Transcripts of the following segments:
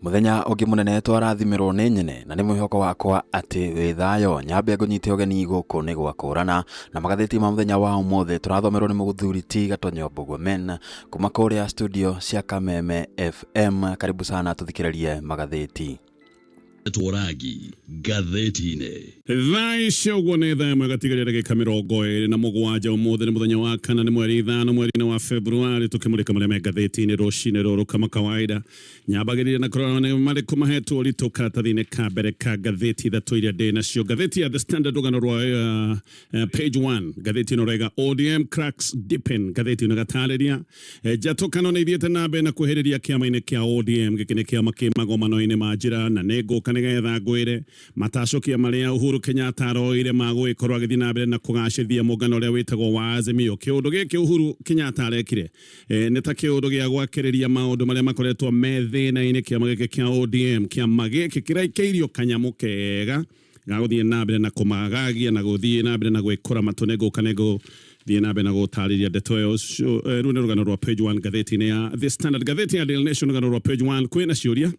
Muthenya ungi munene twarathimirwo ni nyene na ni mwihoko wakwa ati wi thayo nyambe ngunyite ugeni guku ni gwakurana na magathiti ma muthenya wa umuthe turathomerwo ni Muguthuriti Gatonye MBUGUA kuma kuria studio cia Kameme FM. Karibu sana tuthikiririe magathiti Twaragi Gatheti-ine Thaisho gwanetha magatigarira gikamirongo na mugwanja umuthe ni muthenya wa kana ni mweri 5 mweri wa Februari tukimulika mureme gatheti-ine rucine ruru kama kawaida nyabagirira na korona ni mariko mahetu rito karatathine ka mbere ka gatheti that toiria de nacio gatheti ya The Standard rugano rwa page 1 gatheti no rega ODM cracks deepen gatheti no gatariria jatokano ni thiete na be na kuheriria kiama-ine kia ODM gikine kiama ki magomano-ine majira na nego nigetha ngwire matacokia maria UHURUKENYATTA roire magwikorwo agithii na mbere na kugacithia mungano uria witagwo wa Azimio. Kiundu giki UHURUKENYATTA arekire ni ta kiundu gia gwakiriria maundu maria makoretwo methina-ine kiama giki kia ODM kiama giki kiraikeirio kanyamu kega gaguthii na mbere na kumagagia na guthii na mbere na gwikora matunego kanego thii na mbere na gutariria ndeto iyo rune rugano rwa page 1 gatheti-ine ya The Standard. Gatheti ya Daily Nation rugano rwa page 1 kwina ciuria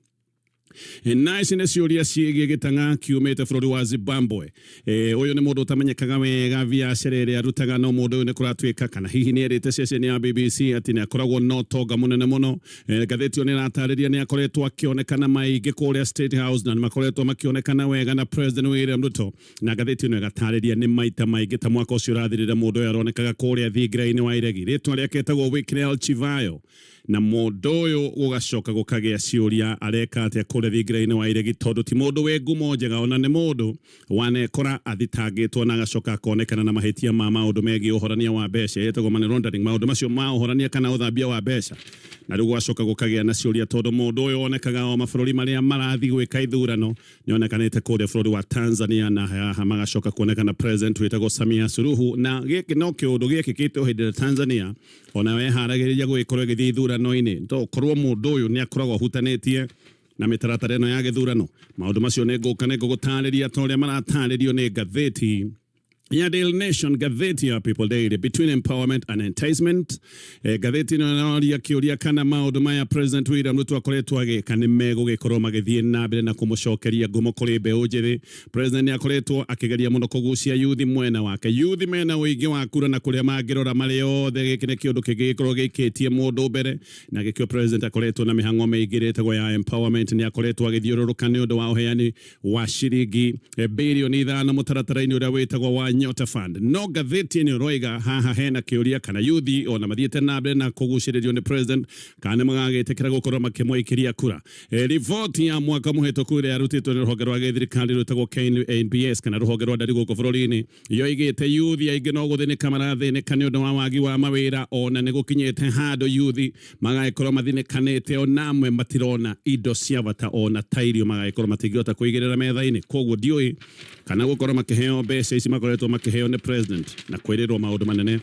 nice ne ciuria ciigie gitanga kiumite bururi wa Zimbabwe. Uyu ni mundu utamenyekaga wega via serere arutaga no mundu ni kuratwika kana hihi ni erite session ya BBC ati ni akoragwo no toga munene muno. Gatheti ni ratariria ni akoretwo akionekana maingi kuria State House na makoretwo makionekana wega na President William Ruto, na gatheti ni gatariria ni maita maingi ta mwaka ucio rathirira mundu aronekaga kuria thigira-ini wa iregi ritwa ria ketagwo Wycliffe Chivayo na mundu uyu gugacoka gukagia ciuria areka atia kuria thigira-ini wa iregi tondu ti mundu we ngumo njega ona ni mundu wanekora athitangitwo na agacoka akonekana na mahitia ma maundu megi uhorania wa mbeca yetagwo money laundering, maundu macio ma uhorania kana uthambia wa mbeca na riu gugacoka gukagia na ciuria tondu mundu uyu onekaga o mabururi maria marathi gwika ithurano ni onekanite kuria bururi wa Tanzania na haha magacoka kuonekana president witagwo Samia Suluhu, na giki no kiundu giki kito hindi Tanzania ona we haragiriria gwikorwo githii ithurano-ini to korwo mundu uyu ni akoragwo hutanitie na mitaratara ino ya githurano. Maundu macio ni ngukane gugutariria toria marataririo ni gatheti ya Daily Nation. Gatheti ya People Daily, between empowerment and enticement. Gatheti no kiuria kana maundu maya President William Ruto akoretwo agika ni megugikorwo magithii na mbere na kumucokeria ngumo kuri mbeũ njithi. President ni akoretwo akigeria muno kugucia youth mwena wake, youth mena uingi wa kura na kuria mangirora mari othe giki ni kiundu kigikorwo gikitie mundu mbere na gikio President akoretwo na mihango meigirite go ya empowerment. Ni akoretwo agithiururuka ni undu wa uheani wa ciringi bilioni 5 mutaratara-ini uria witagwo wa Nyota Fund. No gatheti ni roiga haha hena kiuria kana yuthi ona mathiete na mbere na kuguciririo ni President kana magagitikira gukorwo makimwikiria kura. Rivoti ya mwaka muhituku ria yarutitwo ni ruhonge rwa githirikari rutagwo KINPIN kana ruhonge rwa ndari guku bururi-ini yo igite yuthi aingi no guthinika marathinika ni undu wa wagi wa mawira ona ni gukinyite handu yuthi magaikorwo mathinikanite ona amwe matirona indo cia bata ona tairio magaikorwo matingiota kuigirira metha-ini. Koguo ndiui kana gukorwo makiheo mbeca ici makoretwo makiheo ni President na kwirirwo maundu manene.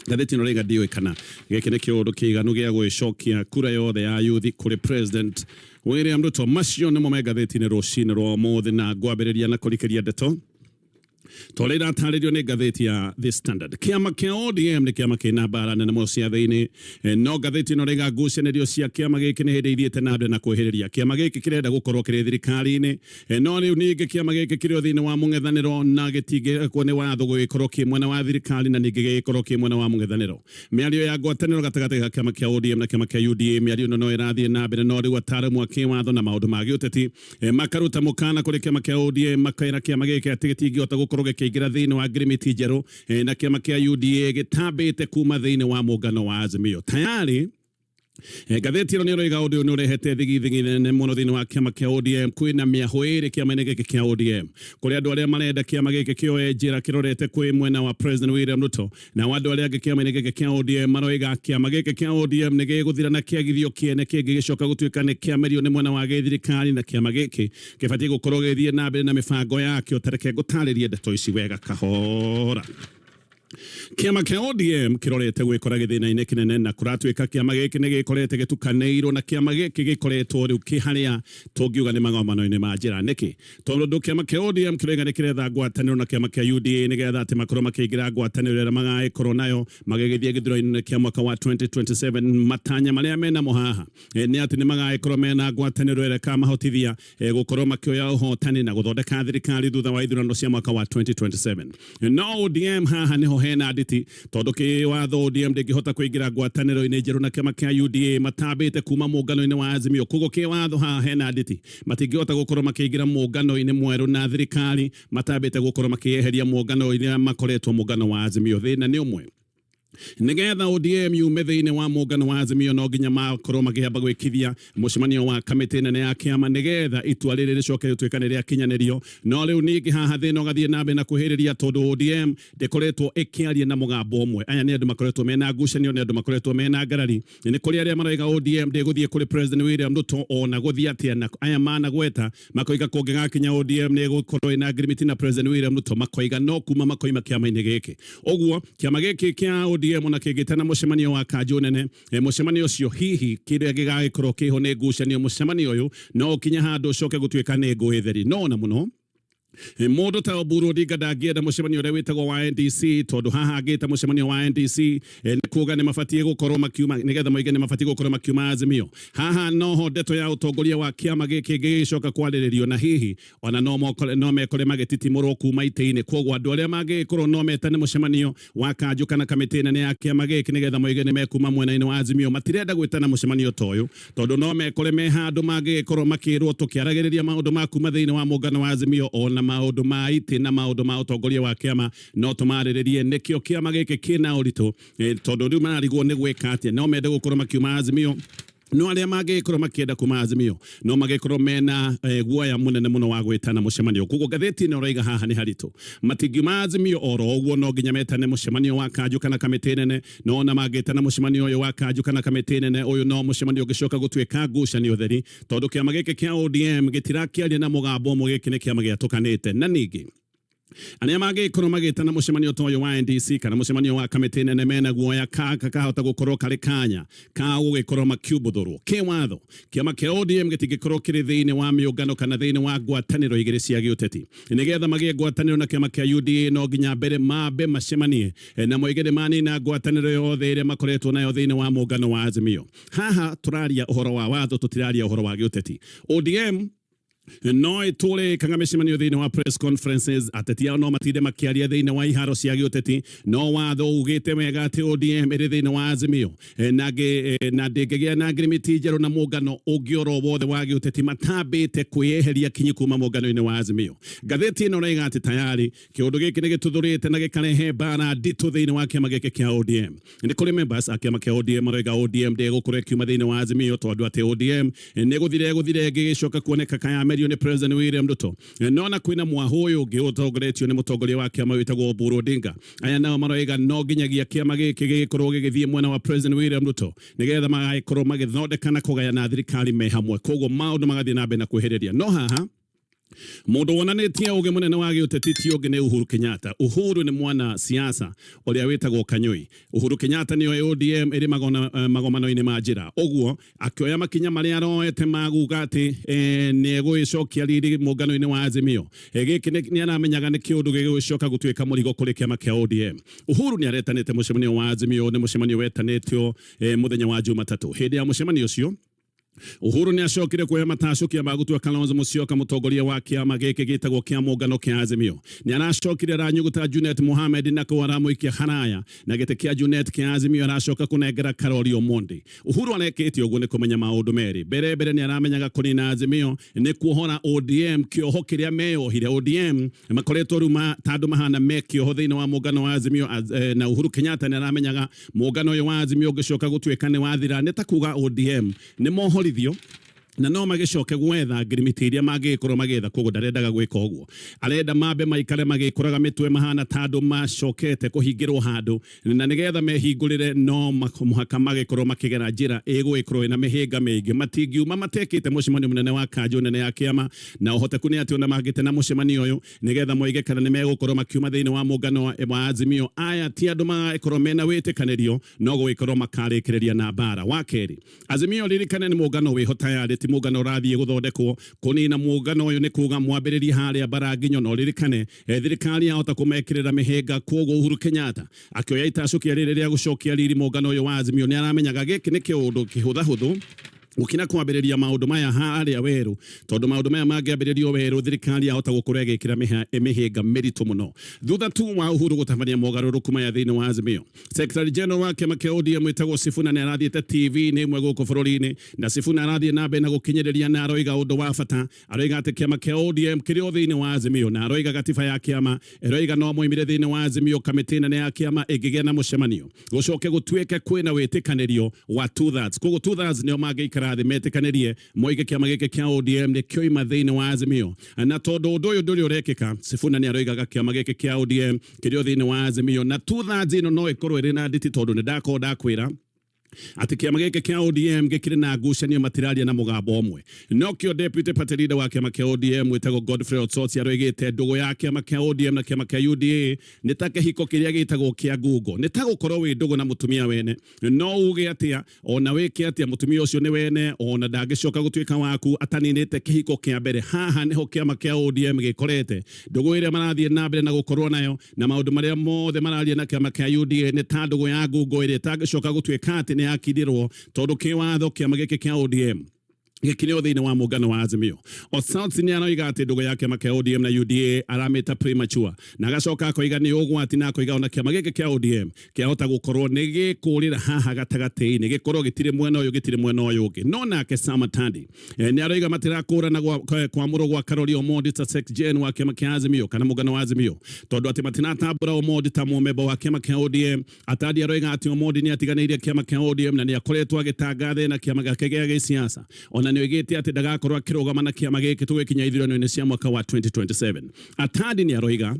Gatheti no rega ndiui kana giki ni kiundu kiiganu gia gwicokia kura yothe ya yuthi kuri President William Ruto. Macio ni mo me gatheti-ini rucine rwa mothe na ngwambiriria na kurikeria ndeto tolera taririo ni gatheti ya The Standard. Kiama kia ODM ni kiama kina bara nene mo cia thiini. No gatheti no rega ngucanĩrio cia kiama giki ni hindi ithiete na mbere na kweheriria. Kiama giki kirenda gukorwo kiri thirikari-ini no riu ningi kiama giki kiri thiini wa mung'ethaniro na gitingi ko ni watho gugikorwo ki mwena wa thirikari na ningi gigikorwo ki mwena wa mung'ethaniro. Miario ya ngwatanĩro gatagati ga kiama kia ODM na kiama kia UDA miario no irathie na mbere no riu ataramu a kiwatho na maundu ma giuteti makaruta mukana kuri kiama kia ODM makaira kiama giki ati gitingihota gukorwo kiingira thiini wa agreement njeru na kiama kia UDA gitambite kuma thiini wa mungano wa Azimio. Tayari gatheti ino ni roiga undu ni urehete thigithingi nene muno thiini wa kiama kia ODM kwina miahuiri kiama-ini giki kia ODM kuri andu aria marenda kiama giki kioe njira kirorete kwi mwena wa President William Ruto na andu aria kiama-ini giki kia ODM maroiga kiama giki kia ODM ni giguthira na kiagithio kiene kingi gicoka gutuika ni kiamerio ni mwena wa thirikari na kiama giki kibatie gukorwo githie na mbere na mibango yake utareke gutariria ndeto ici wega kahora. Kiama kia ODM kirorete gwikora githina-ini kinene na kuratuika kiama giki ni gikorete gitukaneirwo na kiama giki gikoretwo riu kiharia tungiuga ni magomano-ini ma njira niki tondu kiama kia ODM kirega ni kiretha ngwataniro na kiama kia UDA ni getha ati makorwo makiingira ngwataniro ira magaikorwo nayo magigithie githurano-ini kia mwaka wa 2027 matanya maria mena mohaha ni ati ni magaikorwo mena ngwataniro ira kamahotithia gukorwo makioya uhotani na guthondeka thirikari thutha wa ithurano cia mwaka wa 2027 no ODM haha niho hena nditi tondu kiwatho ODM ndingihota kuingira ngwataniro-ini njeru na kiama kia UDA matambite kuma muungano-ini wa Azimio koguo kiwatho haha hena nditi matingihota gukorwo makiingira muungano-ini mweru na thirikari matambite gukorwo makieheria muungano-ini makoretwo muungano wa Azimio thina ni umwe nigetha ODM yume thiini wa muungano wa Azimio no nginya makorwo magiamba gwikithia mucemanio wa kamiti nene ya kiama nigetha itua riri ricoke rituikane ria kinyanirio no riu ningi haha thina ugathie nambe na kuhiriria tondu ODM ndikoretwo ikiaria na mugambo umwe aya ni andu makoretwo mena ngucanio ni andu makoretwo mena ngarari ni kuri aria maraiga ODM ndiguthie kuri President William Ruto ona guthie atia na aya mana gweta makoiga kungigakinya ODM ni gukorwo ina agreement na President William Ruto makoiga no kuma makoima kiama-ini giki uguo kiama giki kia ODM na kigitana mucemanio wa kanjo nene mucemanio cio hihi kiria gigagikorwo kiho ni ngucanio mucemanio uyu no kinya handu ucoke gutuika ni nguitheri no na muno mundu ta Oburu Odinga ndangienda mucemanio uria witagwo wa NDC tondu haha agita mucemanio wa NDC ni kuga ni mabatie gukorwo makiuma nigetha moige ni mabatie gukorwo makiuma Azimio haha noho ndeto ya utongoria wa kiama giki gigicoka kwariririo na hihi ona no mekore magititimurwo kuma ite-ini koguo andu aria magikorwo no metane mucemanio wa kanjo kana kamiti nene ya kiama giki nigetha moige ni mekuma mwena-ini wa Azimio matirenda gwitana mucemanio toyu tondu no mekore me handu magikorwo makirwo tukiaragiriria maundu ma kuma thiini wa muungano wa Azimio ona maundu ma ite na maundu ma utongoria wa kiama no tumariririe nikio kiama giki kina uritu tondu riu mararigwo ni gwika atia no mende gukorwo makiuma Azimio no aria magikorwo makienda kuma Azimio no magikorwo mena guoya munene muno wa gwitana mucemanio kugo gatheti ni uraiga haha ni haritu matingiuma Azimio oro uguo no nginya metane mucemanio wa kanjo kana kamiti nene no na magitana mucemanio uyu wa kanjo kana kamiti nene uyu no mucemanio gicoka gutuika ngucanio theri tondu kiama giki kia ODM gitirakiaria na mugambo umwe giki ni kiama giatukanite na ningi ania magikorwo magitana mucemanio toyo wa NDC kana mucemanio wa kamiti nene mena guoya kahota gukorwo kari kanya ka gugikorwo makiubuthurwo kiwatho kiama kia ODM gitingikorwo kiri thiini wa miungano kana thiini wa ngwataniro igiri cia giuteti nigetha magie ngwataniro na kiama kia UDA no nginya mbere mambe macemanie na moigire mani na ngwataniro yothe iria makoretwo nayo thiini wa muungano wa Azimio haha turaria uhoro wa watho tutiraria uhoro wa giuteti ODM no itule kangamicemanio thiini wa press conferences atetia no matinde makiaria thiini wa iharo cia giuteti no watho ugite wega ati ODM iri thiini wa Azimio na ndingigia na agreement njeru na muungano ungioro wothe wa giuteti matambite kuyeheria kinyi kuma muungano-ini wa Azimio gatheti ino raiga ati tayari kiundu giki ni gituthurite na gikarehe bara nditu thiini wa kiama giki kia ODM ni kuri members a kiama kia ODM raiga ODM ndigukorwo kiuma thiini wa Azimio tondu ati ODM ni guthire gigicoka kuoneka kaya ni President William Ruto nona kwina mwahuyu ungi utongoretio ni mutongoria wa kiama witagwo Oburu Odinga aya nao maroiga no nginyagia kiama giki gikorwo gigithie mwena wa President William Ruto nigetha magaikorwo magithondekana kugayana thirikari me hamwe koguo maundu magathie nambe na kwihiriria no haha mundu wonanitie uge munene wa giuteti ti ungi ni Uhuru Kenyatta Uhuru ni mwana siasa uria witagwo Kanyui Uhuru Kenyatta ni ODM iri magomano-ini ma njira uguo akioya makinya maria aroete maguga ati ni egwicokia riri muungano-ini wa Azimio giki ni aramenyaga ni kiundu gigwicoka gutuika murigo kuri kiama kia ODM Uhuru ni aretanite mucemanio wa Azimio ni mucemanio wetanitio muthenya wa Jumatatu hindi ya mucemanio ucio Uhuru ni acokire kuya matacukia magutua Kalonzo Musyoka mutongoria wa kiama giki gitagwo kia muungano kia Azimio ni aracokire ranyuguta Junet Mohamed na kwaramuikia haraya na gite kia Junet kia Azimio aracoka kunengera Karori Omondi Uhuru anekete uguo ni kumenya maundu meri bere ni aramenyaga kunina Azimio ni kuhora ODM kioho kiria meyohire ODM makoretwo ruma tandu mahana mekio thiini wa muungano wa Azimio na Uhuru Kenyatta ni aramenyaga muungano wa Azimio gicoka gutuika ni wathira ni takuga ODM ni moho na no magicoke gwetha agreement iria magikorwo magetha koguo ndarendaga gwika uguo arenda mabe maikare magikuraga mitwe mahana tandu macokete kuhingirwo handu na nigetha mehingurire no muhaka magikorwo makigera njira igwikorwo na mihinga mingi matingiuma matekite mucemanio munene wa kanjo nene ya kiama na uhoteku ni ati ona magite na mucemanio uyu nigetha moige kana ni megukorwo makiuma thiini wa mungano wa Azimio aya ti andu magikorwo mena witikanirio no gwikorwo makarikireria na bara wa keri Azimio ririkane ni mungano wihota yari ti mungano rathie guthondekwo kunina mungano uyu ni kuga mwambiriria haria baranginyo no ririkane thirikari yahota kumekirira mihinga koguo Uhuru Kenyatta akioya itacukia riri ria gucokia riri mungano uyu wa Azimio ni aramenyaga giki ni kiundu kihutha ukina kwambiriria maundu maya haria weru tondu maundu maya mangiambiririo weru thirikari yahota gukorwo igikira mihinga miritu muno thutha tu wa Uhuru gutabania mogaruruku maya thiini wa Azimio Secretary General wa kiama kia ODM witagwo Sifuna ni arathiete TV ni imwe guku bururi-ini na Sifuna arathie na mbere na gukinyiriria na aroiga undu wa bata aroiga ati kiama kia ODM kirio thiini wa Azimio na aroiga gatiba ya kiama eroiga no moimire thiini wa Azimio kamiti nene ya kiama igigia na mucemanio gucoke gutuike kwina witikanirio wa 2/3 koguo 2/3 nio mangiikara thĩ metikanirie moige kiama giki kia ODM ni kioima thiini wa Azimio na tondu undu uyu nduri urekika Sifuna ni aroigaga kiama giki kia ODM kirio thiini wa Azimio na 2/3 ino no ikorwo iri na nditi tondu ni ndakwira ati kiama giki kia ODM gikire na ngucanio matiraria na mugambo omwe nokio deputy party leader wa kiama kia ODM witagwo Godfrey Otsotsi aroigite ndugu ya kiama kia ODM na kiama kia UDA ni ta kihiko kiria gitagwo kia ngungo ni ta gukorwo wi ndugu na mutumia wene no uge atia ona wiki atia mutumia ucio ni wene ona ndagicoka gutuika waku ataninite kihiko kia mbere haha niho kiama kia ODM gikorete ndugu iria marathie na mbere na gukorwo nayo na maundu maria mothe mararia na kiama kia UDA ni ta ndugu ya ngungo iria tagicoka gutuika ati ni akidirwo tondu kiwatho kiama giki kia ODM gikire thiini wa mungano wa Azimio Otsotsi ni aroiga ati ndugu yake kiama kia ODM na UDA aramita premature na gacoka akoiga ni ugwati na akoiga ona kiama giki kia ODM kiahota gukorwo ni gikurira haha gatagati-ini gikorwo gitire mwena uyu gitire mwena uyu ungi no nake Samatandi ni aroiga matirakura na kwa muro gwa Karoli Omondi ta Secgen wa kiama kia Azimio kana mungano wa Azimio tondu ati matinatambura Omondi ta mumemba wa kiama kia ODM atadi aroiga ati Omondi ni atiganirie kiama kia ODM na ni akoretwo agitangathe na kiama gake gia gisiasa ona ni ogete ati ndagakorwo akirugama na kiama giki tugikinya ithurano-ini cia mwaka wa 2027 atadi ni aroiga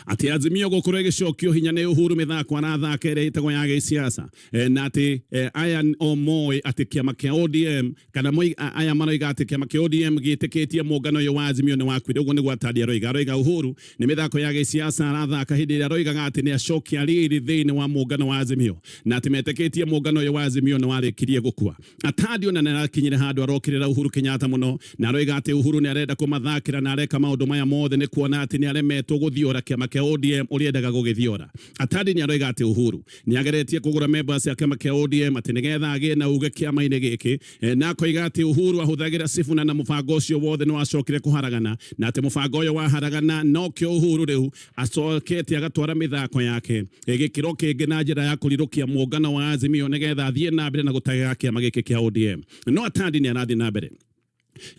ati Azimio gukorwo igicokio hinya ni Uhuru mithako arathaka ire itagwo ya gisiasa na ati aya omoi ati kiama kia ODM kana aya maroiga ati kiama kia ODM gitikitie mungano uyu wa Azimio ni wakwire uguo ni gwatadi aroiga Uhuru ni mithako ya gisiasa arathaka hindi ira aroiga ati ni acokia riri thiini wa mungano wa Azimio na ati metikitie mungano uyu wa Azimio ni warikirie gukua atadi ona narakinyire handu arokirira Uhuru Kenyatta muno na aroiga ati Uhuru ni arenda kumathakira na areka maundu maya mothe ni kuona ati ni aremetwo guthiora kiama kia ODM uriendaga gugithiora atadi ni aroiga ati Uhuru ni ageretie kugura members ya kiama kia ODM ati nigetha agie na uge kiama-ini giki na akoiga ati Uhuru ahuthagira Sifuna na mubango ucio wothe no acokire kuharagana na ati mubango uyo waharagana no kio Uhuru riu acokete agatwara mithako yake gikiro kingi na njira ya kurirukia mungano wa Azimio nigetha athie na mbere na gutagira kiama giki kia ODM no atadi ni arathie na mbere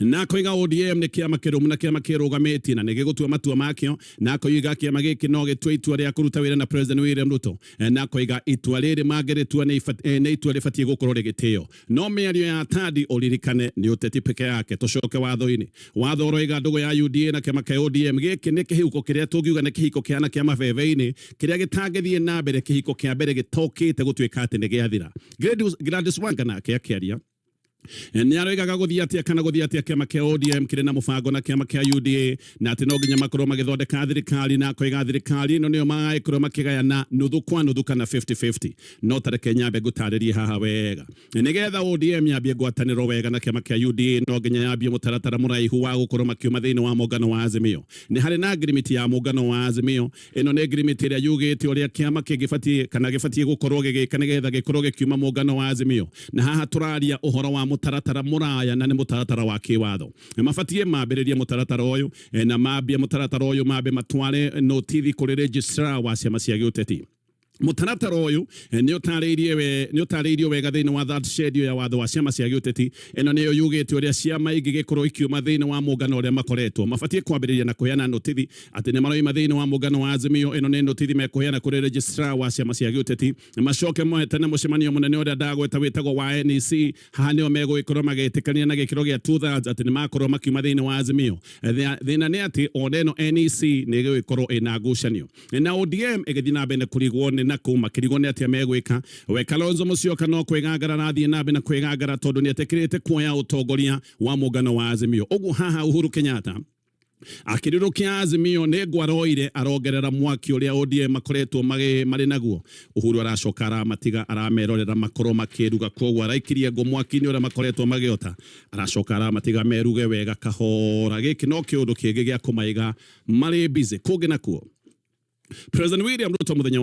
na koiga ODM ni kiama kirumu na kiama kirugamiti na nigigutua matua makio na koiga kiama giki no gitwe itua ria kuruta wira na President William Ruto na koiga itua riri magiritua ni itua rifatie gukorwo rigitio no miario ya atadi uririkane ni uteti peke yake tucoke watho-ini watho roiga ndugu ya UDA na kiama kia ODM giki ni kihiko kiria tungiuga ni kihiko kiana kia mabebe-ini kiria gitangithie na mbere kihiko kia mbere gitokite gutuika ati ni giathira Gladys Wanga nake akiaria ni aroigaga guthia atia kana guthia atia kiama kia ODM kire na mubango na kiama kia UDA na ati no nginya makorwo magithondeka thirikari na koiga thirikari no nio magaikorwo makigayana nuthu kwa nuthu kana 50-50 no tareke nyambe gutaririe haha wega nigetha ODM yambie ngwataniro wega na kiama kia UDA no nginya yambie mutaratara muraihu wa gukorwo makiuma thiini wa mungano wa Azimio ni hari na agreement ya mungano wa Azimio ino ni agreement iria yugite uria kiama kigifatie kana gifatie gukorwo gigika nigetha gikorwo gikiuma mungano wa Azimio na haha turaria uhoro wa mutaratara muraya na ni mutaratara wa kiwatho mafatie mambiririe mutaratara uyu na mambia mutaratara uyu mambe matware notithi kuri registrar wa ciama cia giuteti Mũtaratara ũyũ nĩ ũtarĩirio wega thĩinĩ wa that schedule ya watho wa ciama cia gĩũteti. Ĩno nĩyo yugĩte ũrĩa ciama ingĩgĩkorwo ikiuma thĩinĩ wa mũngano ũrĩa makoretwo mabatiĩ kwambĩrĩria na kũheana notithi atĩ nĩ maroima thĩinĩ wa mũngano wa Azimio. Ĩno nĩ notithi mekũheana kũrĩ registrar wa ciama cia gĩũteti, macoke mohete na mũcemanio mũnene ũrĩa ndagweta wĩtagwo wa NEC. Haha nĩo megũgĩkorwo magĩtĩkania na gĩkĩro gĩa 2/3 atĩ nĩ makorwo makiuma thĩinĩ wa Azimio. Thĩna nĩ atĩ ona ĩno NEC nĩ ĩgũgĩkorwo ĩna ngucanio na ODM ĩgĩthiĩ na mbere kũrigwo na kuma kirigwo nĩ atia megwika we Kalonzo Musyoka no kwĩgangara na thiĩ na mbere na kwĩgangara tondũ nĩ atekĩrĩte kuoya ũtongoria wa mũngano wa Azimio. Ũguo haha Uhuru Kenyatta akĩrirũkia Azimio nĩ ngwaroire arongerera mwaki ũrĩa ODM makoretwo marĩ naguo. Uhuru aracoka aramatiga aramerorera makorwo makĩruga, koguo araikirie ngo mwaki-inĩ ũrĩa makoretwo magĩota, aracoka aramatiga meruge wega kahora. Gĩkĩ no kĩũndũ kĩngĩ gĩa kũmaiga marĩ busy kũngĩ nakuo. President William Ruto muthenya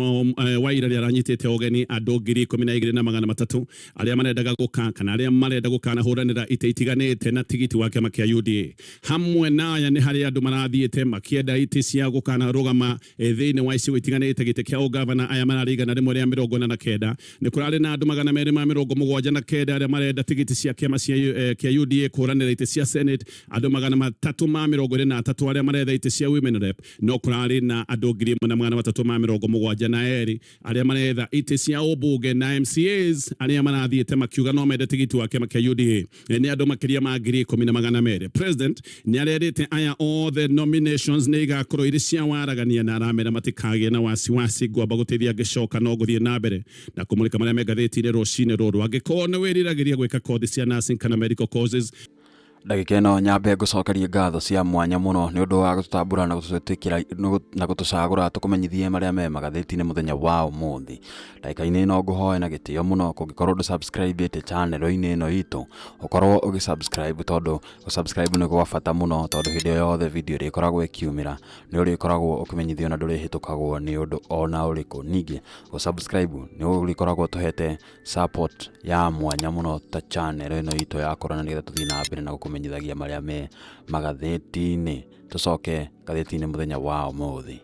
wa ira rĩa aranyitĩte ũgeni andũ 12,300 arĩa marendaga gũka kana arĩa marenda gũkana hũranĩra ite itiganĩte na tigiti wa kĩama kĩa UDA. Hamwe na aya nĩ harĩ andũ marathiĩte makĩenda ite cia gũkana rũgama thĩinĩ wa icigo itiganĩte gĩtĩ kĩa ũgavana. Aya mararigana rĩmwe rĩa 49 nĩ kũrarĩ na andũ 279 arĩa marenda tigiti cia kĩama kĩa UDA kũhũranĩra ite cia Senate, andũ 323 arĩa marenda ite cia women rep, no kũrarĩ na andũ 372 arĩa maretha ite cia ũmbunge na MCAs arĩa marathiĩte makiuga no mende tigiti wa kĩama kĩa UDA. Nĩ andũ makĩria ma 10,200. President nĩ arerĩte aya all the nominations nĩ igakorwo irĩ cia waragania na aramera matikagĩe na wasiwasi ngwamba gũteithia ngĩcoka no gũthiĩ na mbere na kũmũrĩka marĩa megathĩti-inĩ rũcinĩ rũrũ. Angĩkorwo nĩ wĩriragĩria gwĩka kothi cia nursing kana medical courses, ndagĩka ĩno nyambe ngũcokeria ngatho cia mwanya mũno nĩ ũndũ wa gũtũtambũra na gũtũtĩkĩra na gũtũcagũra tũkũmenyithie marĩa me magathĩti-inĩ mũthenya wa ũmũthĩ. Ndagĩka-inĩ ĩno ngũhoya na gĩtĩo mũno kũngĩkorwo ndũ subscribe channel-inĩ ĩno itũ ũkorwo ũgĩ-subscribe, tondũ gũ-subscribe nĩ gwa bata mũno, tondũ hĩndĩ ĩyo yothe video ĩrĩkoragwo ĩkiumĩra nĩ ũrĩkoragwo ũkĩmenyithio na ndũrĩhĩtũkagwo nĩ ũndũ ona ũrĩkũ. Ningĩ gũ-subscribe nĩ ũrĩkoragwo tũhete support ya mwanya mũno ta channel ĩno itũ ya Korona, nĩgetha tũthiĩ na mbere na gũkũmenyithagia marĩa me magathĩti-inĩ. Tũcoke gathĩti-inĩ mũthenya wa ũmũthĩ.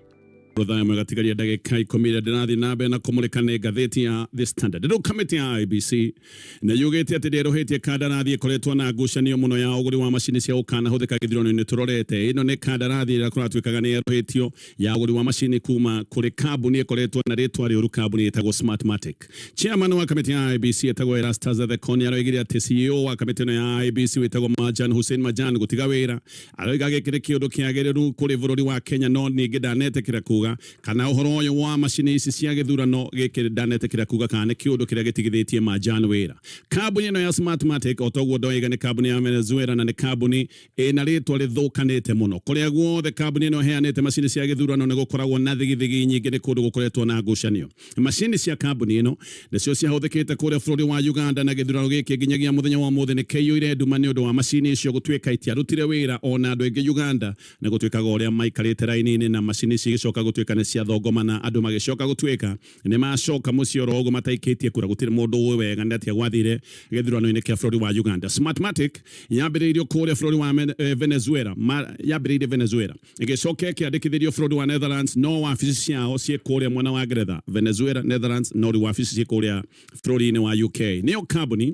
Rũthayo megatigaria ndagĩka 10 ndĩrathiĩ na mbere na kũmũrĩka nĩ ngathĩti ya The Standard. Rĩu kamĩtĩ ya IEBC na yugĩte atĩ ndĩrũhĩtie kandarathi ĩkoretwo na ngucanio mũno ya ũgũri wa macini cia gũkanahũthĩka gĩthurano-inĩ tũrorete. Ĩno nĩ kandarathi ĩrĩa kũratuĩkaga nĩ yerũhĩtio ya ũgũri wa macini kuma kũrĩ kambuni ĩkoretwo na rĩtwa rĩũru, kambuni ĩtagwo Smartmatic. Chairman wa kamĩtĩ ya IEBC ĩtagwo Erastus Gatonye aroigire atĩ CEO wa kamĩtĩ ĩno ya IEBC wĩtagwo Hussein gũtiga wĩra. Aroiga gĩkĩ nĩ kĩũndũ kĩagĩrĩru kũrĩ bũrũri wa Kenya, no ningĩ ndanetĩkĩra kuga kana ũhoro ũyũ wa macini ici cia gĩthurano gĩkĩ ndanetĩkĩra kuga kana nĩ kĩũndũ kĩrĩa gĩtigithĩtie Majan wĩra. Kambuni ĩno ya Smartmatic otoguo ndoiga nĩ kambuni ya Venezuela na nĩ kambuni ĩna rĩtwa rĩthũkanĩte mũno. Kũrĩa guothe kambuni ĩno heanĩte macini cia gĩthurano nĩ gũkoragwo na thigithigi nyingĩ, nĩ kũndũ gũkoretwo na ngucanio. Macini cia kambuni ĩno nĩcio ciahũthĩkĩte kũrĩa bũrũri wa Uganda na gĩthurano gĩkĩ nginyagia mũthenya wa ũmũthĩ nĩ kĩiyũire nduma nĩ ũndũ wa macini icio gũtuĩka itiarutire wĩra ona andũ aingĩ Uganda na gũtuĩkaga ũrĩa maikarĩte raini-inĩ na macini ici igĩcoka gũtuĩka nĩ cia thongoma na andũ magĩcoka gũtuĩka nĩ macoka mũciĩ oro ũguo mataikĩtie kura. Gũtirĩ mũndũ ũĩ wega nĩ atĩa gwathire gĩthurano-inĩ kĩa bũrũri wa Uganda. Smartmatic yambĩrĩirio kũrĩa bũrũri wa Venezuela, yambĩrĩirie Venezuela ĩgĩcoka ĩkĩandĩkithĩrio bũrũri wa Netherlands, no wabici ciao ciĩ kũrĩa mwena wa Ngeretha. Venezuela, Netherlands, no wabici ciĩ kũrĩa bũrũri-inĩ wa UK. Nĩyo kambuni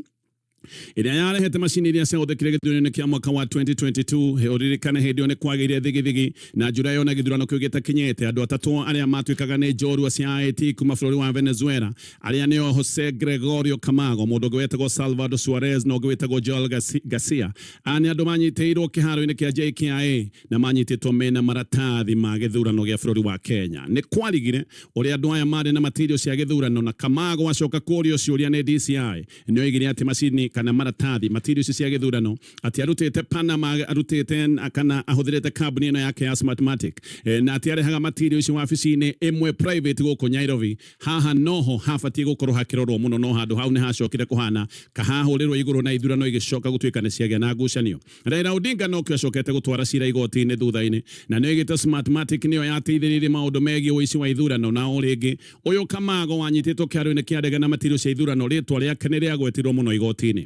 ĩrĩa yarehete macini iria ciahũthĩkire gĩthurano-inĩ kĩa mwaka wa 2022. Ũririkane hĩndĩ ĩyo nĩ kwagĩire thigithigi na njũra yona gĩthurano kĩu gĩtakinyĩte. Andũ atatũ arĩa matuĩkaga nĩ njorua cia IT kuma bũrũri wa Venezuela, arĩa nĩo Jose Gregorio Camago, mũndũ ũngĩ wĩtagwo Salvador Suarez na ũngĩ wĩtagwo Joel Garcia. Nĩ andũ manyitĩirwo kĩharo-inĩ kĩa JKIA na manyitĩtwo mena maratathi ma gĩthurano gĩa bũrũri wa Kenya. Nĩ kwarigire ũrĩa andũ aya marĩ na material cia gĩthurano, na Camago acoka kũũrio ciũria nĩ DCI. Nĩ oigire atĩ macini kana maratathi material cia gĩthurano atĩ arutĩte Panama, arutĩte kana ahũthĩrĩte kambuni ĩno yake ya Smartmatic, na atĩ arehaga material icio wabici-inĩ ĩmwe private gũkũ Nairobi. Haha noho habatiĩ gũkorwo hakĩrorwo mũno, no handũ hau nĩ hacokire kũhana kahahũrĩrwo igũrũ na ithurano igĩcoka gũtuĩka nĩ ciagĩa na ngucanio. Raila Odinga no kĩo acokete gũtwara cira igoti-inĩ thutha-inĩ, na nĩ oigĩte Smartmatic nĩyo yateithĩrĩirie maũndũ megiĩ ũici wa ithurano. Na ũrĩngĩ ũyũ Camago wanyitĩtwo kĩharo-inĩ kĩa ndege na material cia ithurano, rĩtwa rĩake nĩ rĩagwetirwo mũno igoti-inĩ.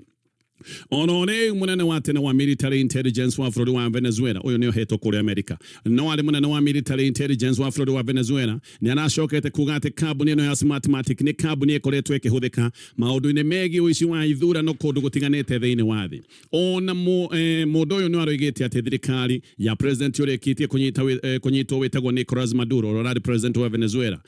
Onone munene wa tene wa military intelligence wa Florida wa Venezuela uyo niyo heto kule Amerika no ali munene wa military intelligence wa Florida wa Venezuela ni anashokete kugate kabuni no ya mathematics ni kabuni ekoletwe kehuthika maundu-ini megi uici wa ithura no kundu gutiganite thiini wa thi ona mundu uyu no aroigite ati thirikari ya president uri kitie kunyitwo witagwo Nicolas Maduro rorari president wa Venezuela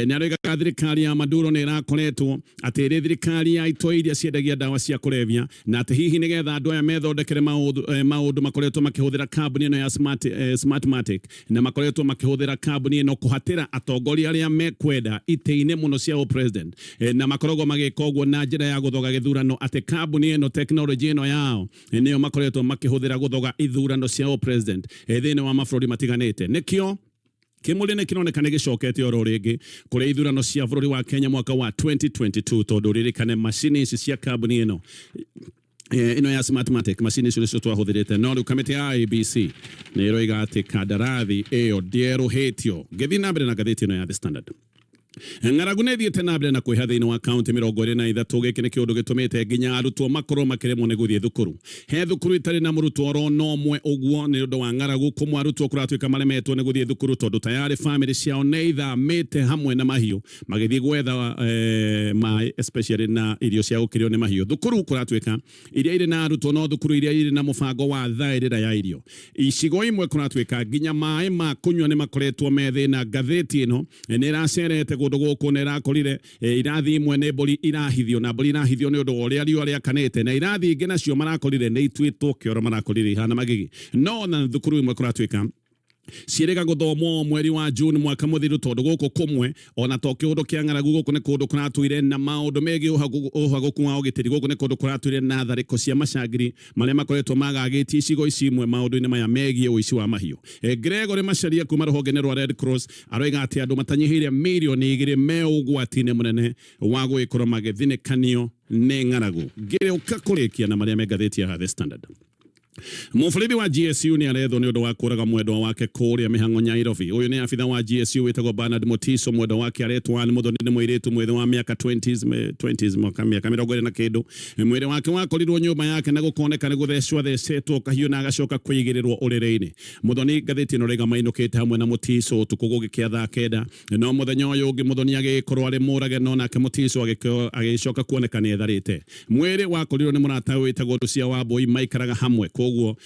ni aroiga thirikari ya Maduro ni irakoretwo ati thirikari ya itoiria ciendagia dawa cia kulevya na ati hihi nigetha andu aya methondekere maundu makoretwo makihuthira kabuni ino ya smartmatic na makoretwo makihuthira kabuni ino kuhatira atongoria aria mekwenda ite-ine muno cia president na makoragwo magika uguo na njira ya guthoga githurano ati kabuni ino technology ino yao niyo makoretwo makihuthira guthoga ithurano cia president thiini wa mabũrũri matiganite nikio kimulene kironekane gicokete oro ringi kuri ithurano cia bũrũri wa Kenya mwaka wa 2022 tondu ririkane macini ici cia kabuni ino ino ya smartmatic macini icio nicio twahuthirite no riu kamiti ya IEBC ni iroiga ati kandarathi iyo ndieruhitio ngithi na mbere na ngathĩti ino ya The Standard ng'aragu nĩ thiĩte na mbere na kwĩha thĩinĩ wa kaunti 23 gĩkĩ nĩ kĩũndũ gĩtũmĩte nginya arutwo makorwo makĩremwo nĩ gũthiĩ thukuru he thukuru itarĩ na mũrutwo oro no ũmwe ũguo nĩ ũndũ wa ng'aragu kũmwe arutwo kũratuĩka maremetwo nĩ gũthiĩ thukuru tondũ tayari family ciao nĩ ithamĩte hamwe na mahiũ magĩthiĩ gwetha maĩ especially na irio cia gũkĩrĩo nĩ mahiũ thukuru kũratuĩka iria irĩ na arutwo no thukuru iria irĩ na mũbango wa thaĩrĩra ya irio icigo imwe kũratuĩka nginya maĩ ma kũnyua nĩ makoretwo me thĩna ngathĩti ĩno nĩ ĩracerete kundu guku ne rakorire irathi imwe ne boli irahithio na boli irahithio ne undu uria riu aria kanete na irathi ingi nacio marakorire ne itwitwo kioro marakorire hana magigi no na thukuru imwe kuratwika ciĩrĩga gũthomwo mweri wa June mwaka mũthiru tondu guku kumwe ona to kiundu kia ng'aragu guku ne kundu kuratwire na maundu megi uhaguku wa ugitiri guku ne kundu kuratwire na tharĩko cia macangiri maria makoretwo magagĩtie icigo ici imwe maundu-inĩ maya megie ũici wa mahiũ Gregory Macharia kuma rũhonge rwa Red Cross aroiga ati andu matanyihiire milioni 2 me ũgwati-inĩ mũnene wa gwĩkorwo magĩthinĩkanio nĩ ng'aragu ngĩrĩ ũkakũrĩkia na maria megathĩti ya The Standard Mufulidi wa GSU ni arethwo ni undu wa kuraga mwendwa wake kuria mihango Nyairobi uyu ni afitha wa GSU witagwo Bernard Motiso mwendwa wake aretwa ni muthoni ni mwiritu mwithe wa miaka 20s mwaka miaka 20 na kindu mwire wake wakorirwo nyumba yake na gukoneka ni guthecwo thecetwo kahiu na agacoka kuigirirwo urire-ini muthoni gatheti no rega mainukite hamwe na Motiso utuku gugikia thaa kenda no muthenya uyu ungi muthoni agikorwo ari murage no nake Motiso agicoka kuoneka ni etharite mwire wakorirwo ni murata witagwo Rucia wa Boi maikaraga hamwe koguo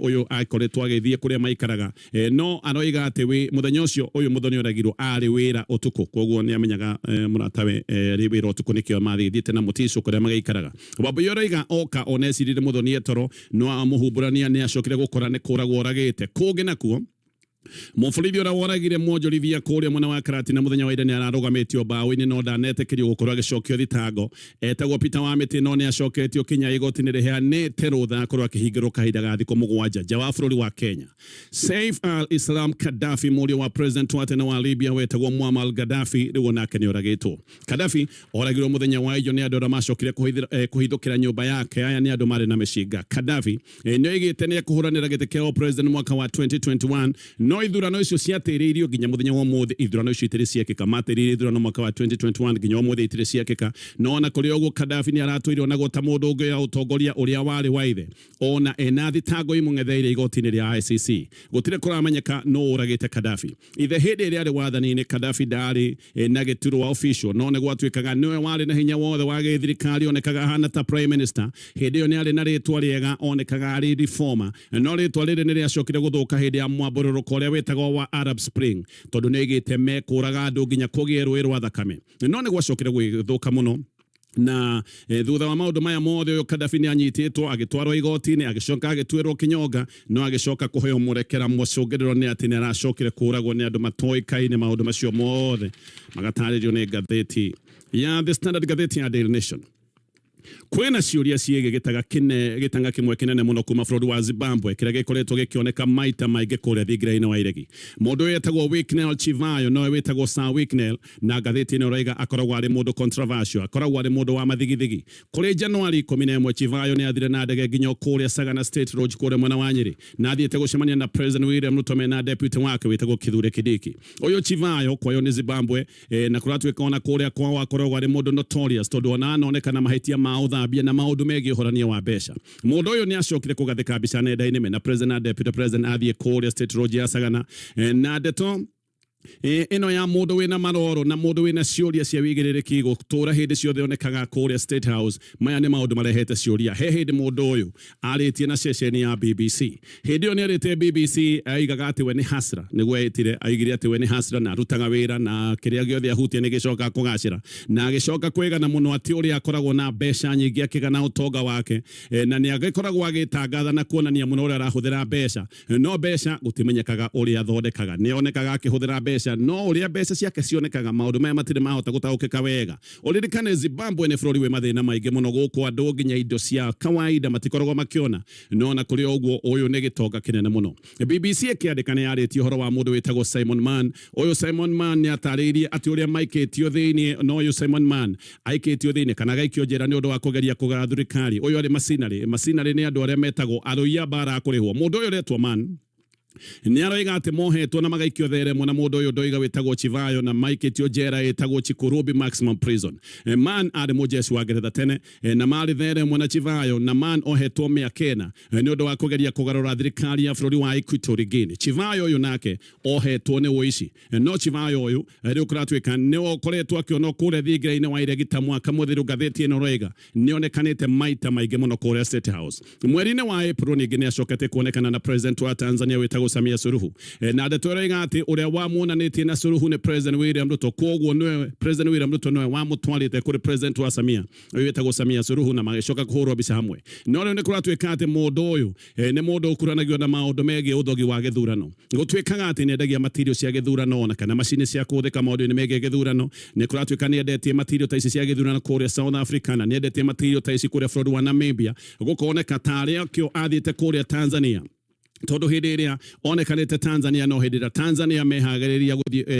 uyu akoretwo agithie kuria maikaraga no aroiga ati wi muthenya ucio uyu muthoni oragirwo ari wira utuku koguo ni amenyaga muratawe ri wira utuku nikio mathithite na Motiso kuria magaikaraga Babu yoroiga oka onesirire muthoni etoro no amuhumburania ni acokire gukora ni kuragwo oragite kugi nakuo Mufulidi ora woragire mwonjorithia kuria mwena wa Karati na muthenya wa ira ni ararugamitio baũ-inĩ no ndanetekerio gukorwo agicokio thitango etagwo Peter wa Mĩtĩ no ni acoketio Kenya igoti-inĩ riheanĩte rũtha akorwo akĩhingĩrwo kahinda ga thikũ 7 nja wa bũrũri wa Kenya Saif al-Islam Gaddafi mũriũ wa president wa tene wa Libya wetagwo Muammar Gaddafi rĩu nake nĩ oragĩtwo Gaddafi oragirwo muthenya wa ijo ni andũ arĩa macokire kũhithũkĩra nyũmba yake aya ni andũ marĩ na mĩcinga Gaddafi nĩ oigĩte nĩ ekũhũranĩra gĩtĩ kĩa president mwaka wa 2021 no ithurano icio ciatĩrĩirio nginya muthenya wa ũmũthĩ ithurano icio itirĩ ciekĩka matĩrĩirio ithurano mwaka wa 2021 nginya ũmũthĩ itirĩ ciekĩka no na kũrĩ ũguo Gaddafi nĩ aratwĩrwo na gũta mũndũ ũngĩ ya ũtongoria ũrĩa warĩ wa ithe ona ena thitango imũng'etheire igoti-inĩ rĩa ICC gũtirĩ kũramenyeka no ũragĩte Gaddafi ithe hĩndĩ ĩrĩa arĩ wathani-inĩ Gaddafi ndarĩ na gĩturwa official no nĩ gwatuĩkaga nĩwe warĩ na hinya wothe wa gĩthirikari onekaga hana ta prime minister hĩndĩ ĩyo nĩ arĩ na rĩtwa rĩega onekaga arĩ reformer no rĩtwa rĩrĩ nĩ rĩacokire gũthũka hĩndĩ ya mwambũrũrũko ũrĩa wetagwo wa Arab Spring tondu nĩ igĩte mekũraga andũ nginya kũgĩe rũĩ rwa thakame no nĩ gwacokire gwĩthũka mũno na thutha wa maundu maya mothe uyu Gaddafi nĩ anyitĩtwo agĩtwarwo igoti-inĩ agĩcoka agĩtuĩrwo kinyonga no agĩcoka kũheo mũrekera mũcũngĩrĩro nĩ atĩ nĩ aracokire kũragwo nĩ andũ matoĩkaine maundu macio mothe magatarĩrio nĩ ngathĩti ya The Standard gathĩti ya Daily Nation kwena ciuria ciege gitanga kimwe kinene muno kuma bũrũri wa Zimbabwe kĩrĩa gĩkoretwo gĩkĩoneka maita maingĩ kũrĩa thingira-inĩ wa iregi mũndũ wetagwo Wicknell Chivayo no wetagwo Sir Wicknell na ngathĩti ĩno roiga akoragwo arĩ mũndũ controversial akoragwo arĩ mũndũ wa mathigithigi kũrĩ Januari 11 Chivayo nĩ athire na ndege nginya kũrĩa Sagana State Road kũrĩa mwena wa Nyeri na athiĩte gũcemania na President William Ruto na deputy wake wetagwo Kithure Kindiki ũyũ Chivayo kwayo nĩ Zimbabwe na kũratuĩka ona kũrĩa kwao akoragwo arĩ mũndũ notorious tondũ ona onekana mahĩtia ma ma uthambia na maundu megi uhorania wa mbeca mundu uyu ni acokire kugathika mbica nenda-ini mena president na deputy president athie kuria state road ya Sagana na ndeto ino ya mundu wina maroro na mundu wina ciuria cia wigiririki gutura hindi ciothe onekaga kuria State House maya ni maundu marehete ciuria he hindi mundu uyu aritie na ceceni ya BBC hindi yo ni arite BBC aigaga ati we ni hasra niguo etire aigire ati we ni hasra na rutaga wira na kiria giothe ahutie ni gicoka kugacira na gicoka kwigana muno ati uria akoragwo na mbeca nyingi akigana utonga wake na ni agikoragwo agitangatha na kuonania muno uria arahuthira mbeca no mbeca gutimenyekaga uria athondekaga ni onekaga akihuthira mbeca no uria mbeca ciake cionekaga maundu maya matire mahota gutaukika wega uririkane Zimbabwe ni bururi we mathina maingi muno guku andu nginya indo cia kawaida matikoragwo makiona no na kuri oguo uyu ni gitonga kinene muno BBC ikiandika ni yarĩtie uhoro wa mundu witagwo Simon Mann uyu Simon Mann ni ataririe ati uria maikĩtio thiini no uyu Simon Mann aikĩtio thiini kana gaikio njera ni undu wa kugeria kugara thirikari uyu ari macinari ni andu aria metagwo aruia bara kurihwo mundu uyu retwo Mann ni aroiga ati mohetwo na magaikio theremwo na mundu uyu ndoiga witagwo Chivayo na maikĩtio njera itagwo Chikurubi maximum prison Mann ari mujeci wa Ngeretha tene na mari theremwo na Chivayo na Mann ohetwo mĩaka 4 ni undu wa kugeria kugarura thirikari ya bururi wa Equatorial Guinea Chivayo uyu nake ohetwo ni uici no Chivayo uyu riu kuratwika ni okoretwo akionwo kuria thingira-ini wa iregita mwaka muthiru ngathĩti ino roiga ni onekanite maita maingi muno kuria State House mweri-ini wa April ningi ni acokete kuonekana na president wa Tanzania witagwo Samia Suluhu na ndetorega ati uria wamuonanitie na Suluhu ni President William Ruto koguo niwe President William Ruto niwe wamutwarite kuri president wa Samia witagwo Samia Suluhu na magicoka kuhurwo bica hamwe no riu ni kuratwika ati mundu uyu ni mundu ukuranagio na maundu megi uthogi wa githurano gutwikaga ati ni endagia material cia githurano na kana macini cia kuthika maundu-ini megi githurano ni kuratwika ni endetie material ta ici cia githurano kuria South Africa na ni endetie material ta ici kuria bururi wa Namibia gukoneka taria kio athiite kuria Tanzania tondu hindi iria onekanite Tanzania no hindi ira Tanzania mehagiriria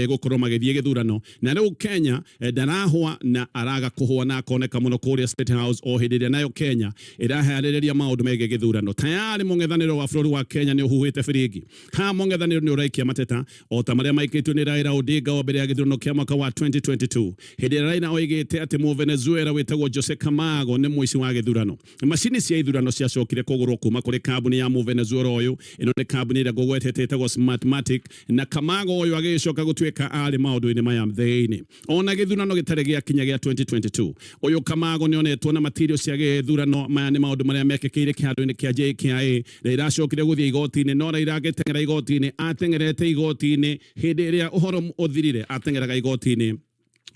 gukorwo magithie githurano na riu Kenya ndarahwa na araga kuhwa na akoneka muno kuria State House o hindi iria nayo Kenya irahariria maundu mege githurano tayari mung'ethaniro wa bururi wa Kenya ni uhuhite biringi ha mung'ethaniro ni uraikia mateta o ta maria maikitwo ni Raila Odinga o mbere ya githurano kia mwaka wa 2022 hindi ira Raila oigite ati mu Venezuela witagwo Jose Camargo ni muici wa githurano macini cia ithurano ciacokire kugurwo kuma kuri kambuni ya mu Venezuela uyu ino ni kambuni ira gogwetete itagwo Smartmatic na Camargo uyu agicoka gutwika ari maundu-ini maya thiini ona githurano gitare gia kinya gia 2022 uyu Camargo ni onetwo na material cia githurano maya ni maundu maria mekekeire kihandu-ini kia JKIA na iracokire guthie igoti-ini no Raila agiteng'era igoti-ini ateng'erete igoti-ini hindi iria uhoro uthirire ateng'eraga igoti-ini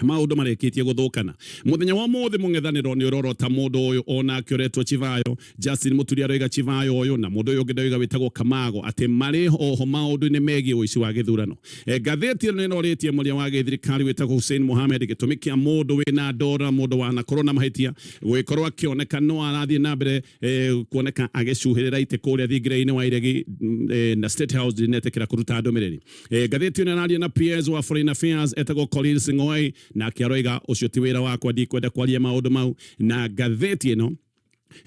maundu marekitie guthukana muthenya wa muthi mung'ethaniro ni urorota mundu uyu ona akioretwo Chivayo Justin Muturi aroiga Chivayo uyu na mundu uyu ngidoiga witagwo Camargo ati mari oho maundu-ini megi uici wa githurano ngathĩti ino inoretie muria wa githirikari witagwo Hussein Mohamed gitumi kia mundu wina ndora mundu wana corona mahitia gwikorwo akioneka no arathie na mbere kuoneka agicuhirira ite kuria thingira-ini wa iregi na State House dinetekera kuruta ndumiriri ngathĩti ino naria na PS wa Foreign Affairs etagwo Colin Sing'oei na kiaroiga ucio ti wira wakwa ndikwenda kwaria maundu mau na ngathĩti ino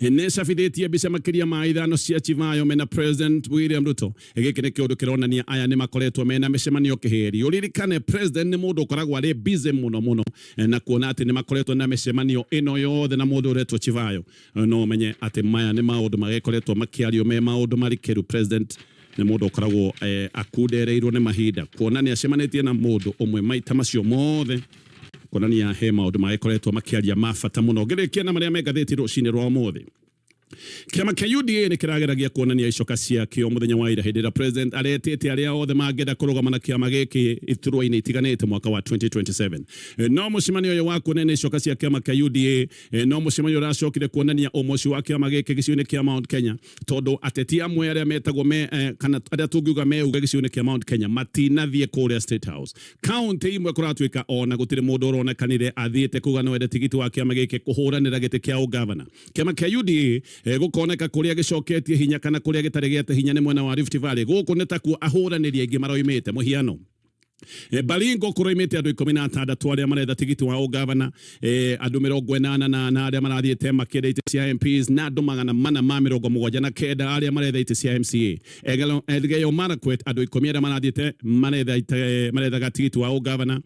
necabithĩtie mbica makiria ma ithano cia Chivayo mena President William Ruto gĩkĩ nĩ kĩũndũ kĩronania aya nĩ makoretwo mena mĩcemanio kĩheri ũririkane president nĩ mũndũ ũkoragwo arĩ busy mũno na kuona atĩ nĩ makoretwo na mĩcemanio ĩno yothe na mũndũ ũretwo Chivayo no ũmenye atĩ maya nĩ maũndũ magĩkoretwo makĩario me maũndũ marikĩru president nĩ mũndũ ũkoragwo akundereirwo nĩ mahinda kuona nĩ acemanĩtie na mũndũ ũmwe maita macio mothe kuonania he maundu magĩkoretwo makĩaria mabata mũno ngĩrĩkia na marĩa mengathĩti rũcinĩ rwa ũmũthĩ Kiama kia UDA ni kirageragia kuonania icoka ciakio muthenya wa ira hindi ira president aretete aria othe mangenda kurugama na kiama giki iturwa-ini itiganite mwaka wa 2027 no mucimanio uyu wa kuonania icoka cia kiama kia UDA no mucimanio uracokire kuonania umoci wa kiama giki giciuni kia Mount Kenya tondu ateti amwe aria metagwo kana aria tungiuga meuga giciuni kia Mount Kenya matinathie kuria State House county imwe kuratwika ona gutire mundu uronekanire athiite kuga no ende tigiti wa kiama giki kuhuranira giti kia ugavana kiama kia UDA gukoneka kuria gicoketie hinya kana kuria gitare giate hinya ni mwena wa Rift Valley guku nitakuo ahuraniria ingi maroimite muhiano Balingo kuroimete andu 16 aria maretha tigiti wa ugavana andu 80 na aria marathiete makenda ite cia MPs na andu 479 aria maretha ite cia MCA Elgeyo Marakwet andu 10 aria marathiete maretha gatigiti wa ugavana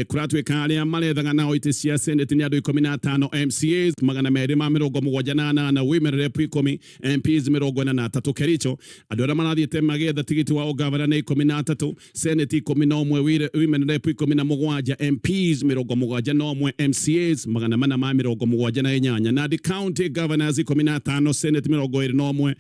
kuratwika aria maretha nao ite cia Senate ni andu 15 MCAs 278 na women rep 10 MPs 43 Kericho andu aria marathiete magetha tigiti wa ugavana ni 13 Senate 11 women rep 17 MPs 71 MCAs 478 na the county governors 15 Senate 21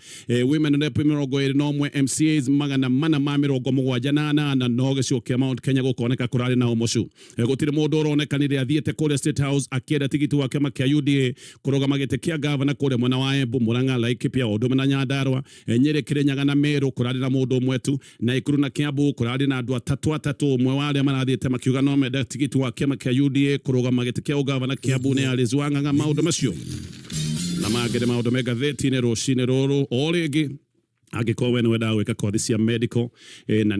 women rep 21 MCAs 478 na no gĩcigo Mount Kenya gũkoneka kurari na ũmũcu gũtirĩ mũndũ ũronekanire athiĩte kũrĩa State House akĩenda tigiti wa kĩama kĩa UDA kũrũgama gĩtĩ kĩa governor kũrĩa mwena wa Embu Murang'a Laikipia Ũndũme na Nyandarua Nyeri Kirinyaga na Meru kurari na mũndũ ũmwe tu na Ikuru na Kiambu kurari na andũ atatũ ũmwe wa arĩa marathiĩte makiuga no menda tigiti wa kĩama kĩa UDA kũrũgama gĩtĩ kĩa ũgavana Kiambu nĩ alizwang'anga maũndũ macio na mangere maũndũ me gatheti-inĩ rũcinĩ rũrũ o rĩngĩ angĩkorwo we nĩ wendaga gwĩka kothi cia medical na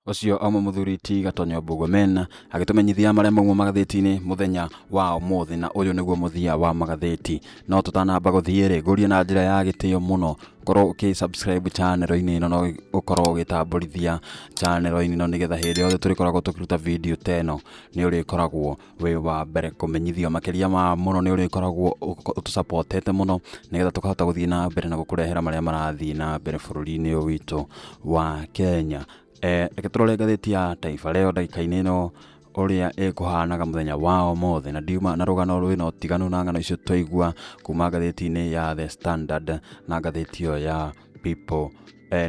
Ucio omo muthuriti Gatonye MBUGUA agitumenyithia maria mauma magatheti-ini muthenya wa umuthi na uyu niguo muthia wa magatheti no tutanamba guthiire guria na njira ya gitio muno korwo subscribe channel-ini ino no ukorwo ugitamburithia channel-ini ino nigetha hindi yothe turikoragwo tukiruta video teno ni urikoragwo we wa mbere kumenyithio makiria ma muno ni urikoragwo utusupportete muno nigetha tukahota guthii na mbere na gukurehera maria marathii na mbere bururi-ini uyu witu wa Kenya. Reke turore gatheti ya Taifa Leo ndagika-inĩ ĩno ũrĩa ĩkũhanaga mũthenya wa ũmũthĩ na ndiuma na rũgano rwĩna ũtiganu na ng'ano icio twaigua kuma gatheti-inĩ ya The Standard na gatheti ĩyo ya People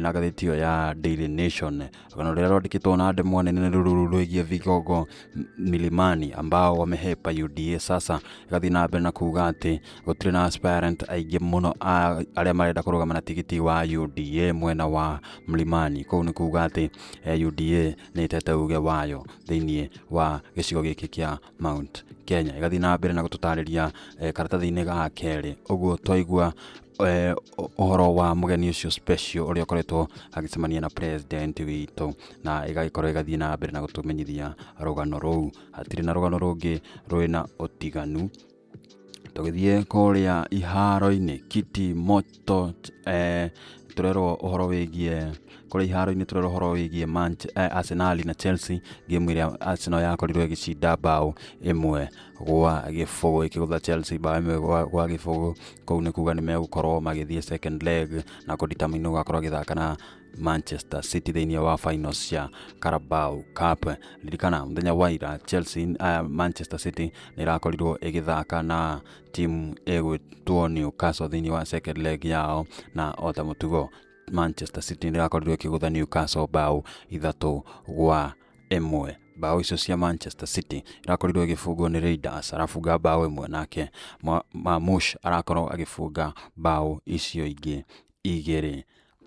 na gatheti ĩyo ya Daily Nation. Rũgano rũrĩa rwandĩkĩtwo na ndemwa nene rũrũ rwĩgiĩ vigogo milimani ambao wamehepa UDA sasa ĩgathiĩ na mbere na kuuga atĩ gũtirĩ na aspirant aingĩ mũno arĩa marenda kũrũgama na tigiti wa UDA mwena wa mlimani. Kũu nĩ kuuga atĩ UDA nĩ ĩtete uge wayo thĩinĩ wa gĩcigo gĩkĩ kĩa Mount Kenya. Ĩgathiĩ na mbere na gũtũtarĩria karatathi-inĩ ga kerĩ ũguo twaigua uhoro wa mugeni ucio special uria ukoretwo agicemania na president witũ na igagĩkorwo igathii na mbere na gutumenyithia rugano rũu. Hatirĩ na rugano rũngĩ rwĩna ũtiganu. Tũgĩthiĩ kũrĩa iharo-inĩ kiti moto turero uhoro wĩgiĩ kũrĩa iharo-inĩ turero uhoro wĩgiĩ Arsenal na Chelsea game ĩrĩa Arsenal yakorirwo ĩgĩcinda bao 1-0 ĩkĩgũtha Chelsea bao 1 gwa gĩbũgũ. Kũu nĩ kuuga nĩ megũkorwo magĩthiĩ second leg na kũdetermine ũgakorwo agĩthaka na Manchester City thĩinĩ wa finals cia Carabao Cup. Ririkana mũthenya wa ira Manchester City nĩ irakorirwo ĩgĩthaka na timu ĩgwĩtwo Newcastle thĩinĩ wa second leg yao na ota mũtugo Manchester City nĩ irakorirwo ĩkĩgũtha Newcastle bao 3-1. Bao icio cia Manchester City irakorirwo igĩbungwo nĩ Raiders arafunga bao 1 nake Mamush arakorwo agĩbunga bao icio ingĩ 2.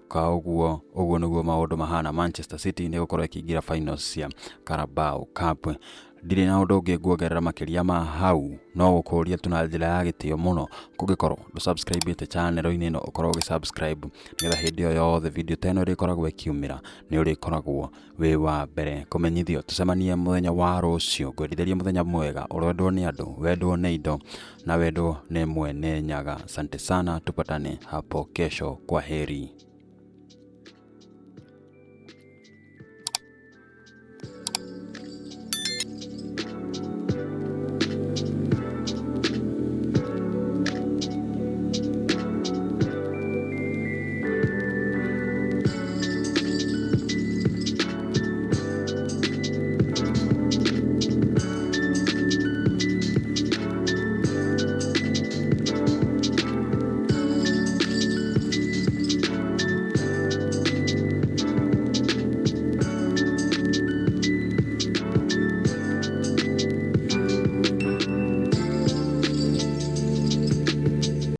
Ũguo nĩguo maũndũ mahana. Manchester City nĩ gũkorwo ĩkĩingĩra finals cia Carabao Cup. Ndirĩ na ũndũ ũngĩ nguongerera makĩria ma hau no gũkũria tu na njĩra ya gĩtĩo mũno kũngĩkorwo ndũ-subscribe-ĩte channel-inĩ ĩno ũkorwo ũgĩ-subscribe nĩgetha hĩndĩ ĩyo yothe video ta ĩno ĩrĩkoragwo ĩkiumĩra nĩ ũrĩkoragwo wĩ wa mbere kũmenyithio. Tũcemanie mũthenya wa rũciũ ngwendithĩria mũthenya mwega ũrendwo nĩ andũ wendwo nĩ indo na wendwo nĩ mwene Nyaga. Asante sana, tupatane hapo kesho. Kwa heri.